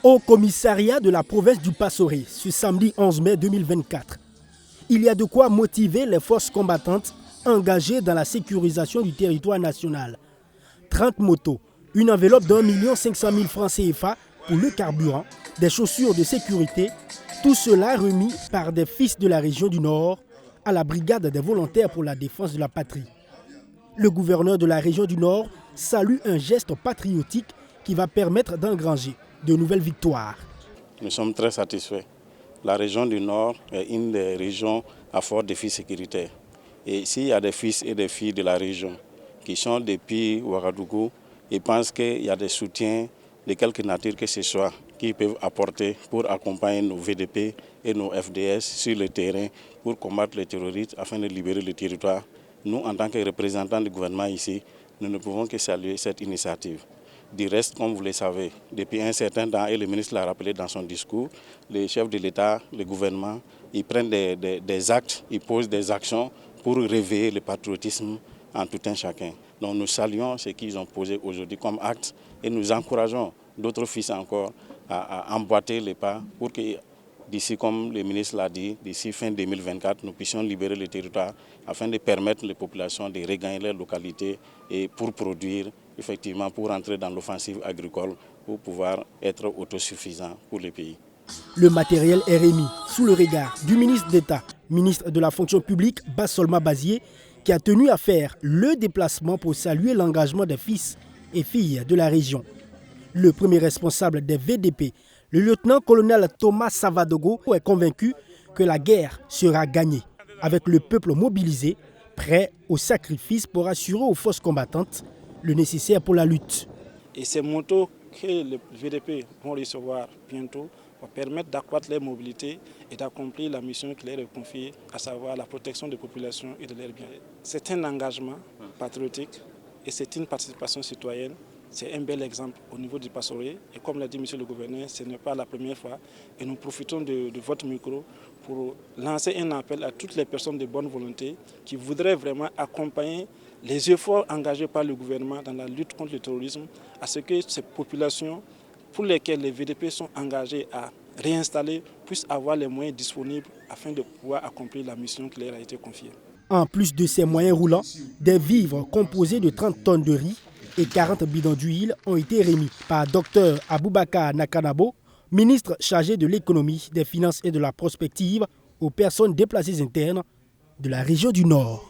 Au commissariat de la province du Passoré, ce samedi 11 mai 2024, il y a de quoi motiver les forces combattantes engagées dans la sécurisation du territoire national. 30 motos, une enveloppe d'1 500 000 francs CFA pour le carburant, des chaussures de sécurité, tout cela remis par des fils de la région du Nord à la brigade des volontaires pour la défense de la patrie. Le gouverneur de la région du Nord salue un geste patriotique qui va permettre d'engranger de nouvelles victoires. Nous sommes très satisfaits. La région du Nord est une des régions à fort défi sécuritaire. Et s'il y a des fils et des filles de la région qui sont depuis Ouagadougou et pensent qu'il y a des soutiens de quelque nature que ce soit qu'ils peuvent apporter pour accompagner nos VDP et nos FDS sur le terrain pour combattre les terroristes afin de libérer le territoire, nous, en tant que représentants du gouvernement ici, nous ne pouvons que saluer cette initiative. Du reste, comme vous le savez, depuis un certain temps, et le ministre l'a rappelé dans son discours, les chefs de l'État, le gouvernement, ils prennent des actes, ils posent des actions pour réveiller le patriotisme en tout un chacun. Donc nous saluons ce qu'ils ont posé aujourd'hui comme acte et nous encourageons d'autres fils encore à emboîter les pas pour que d'ici, comme le ministre l'a dit, d'ici fin 2024, nous puissions libérer le territoire afin de permettre les populations de regagner leur localité et pour produire, effectivement, pour entrer dans l'offensive agricole, pour pouvoir être autosuffisant pour le pays. Le matériel est remis sous le regard du ministre d'État, ministre de la fonction publique, Bassolma Bazié, qui a tenu à faire le déplacement pour saluer l'engagement des fils et filles de la région. Le premier responsable des VDP, le lieutenant-colonel Thomas Savadogo, est convaincu que la guerre sera gagnée, avec le peuple mobilisé, prêt au sacrifice pour assurer aux forces combattantes le nécessaire pour la lutte. Et ces motos que les VDP vont recevoir bientôt vont permettre d'accroître leur mobilité et d'accomplir la mission qui leur est confiée, à savoir la protection des populations et de leurs biens. C'est un engagement patriotique et c'est une participation citoyenne. C'est un bel exemple au niveau du Passoré. Et comme l'a dit M. le gouverneur, ce n'est pas la première fois. Et nous profitons de votre micro pour lancer un appel à toutes les personnes de bonne volonté qui voudraient vraiment accompagner les efforts engagés par le gouvernement dans la lutte contre le terrorisme, à ce que ces populations pour lesquelles les VDP sont engagés à réinstaller puissent avoir les moyens disponibles afin de pouvoir accomplir la mission qui leur a été confiée. En plus de ces moyens roulants, des vivres composés de 30 tonnes de riz et 40 bidons d'huile ont été remis par Dr Aboubakar Nakanabo, ministre chargé de l'économie, des finances et de la prospective aux personnes déplacées internes de la région du Nord.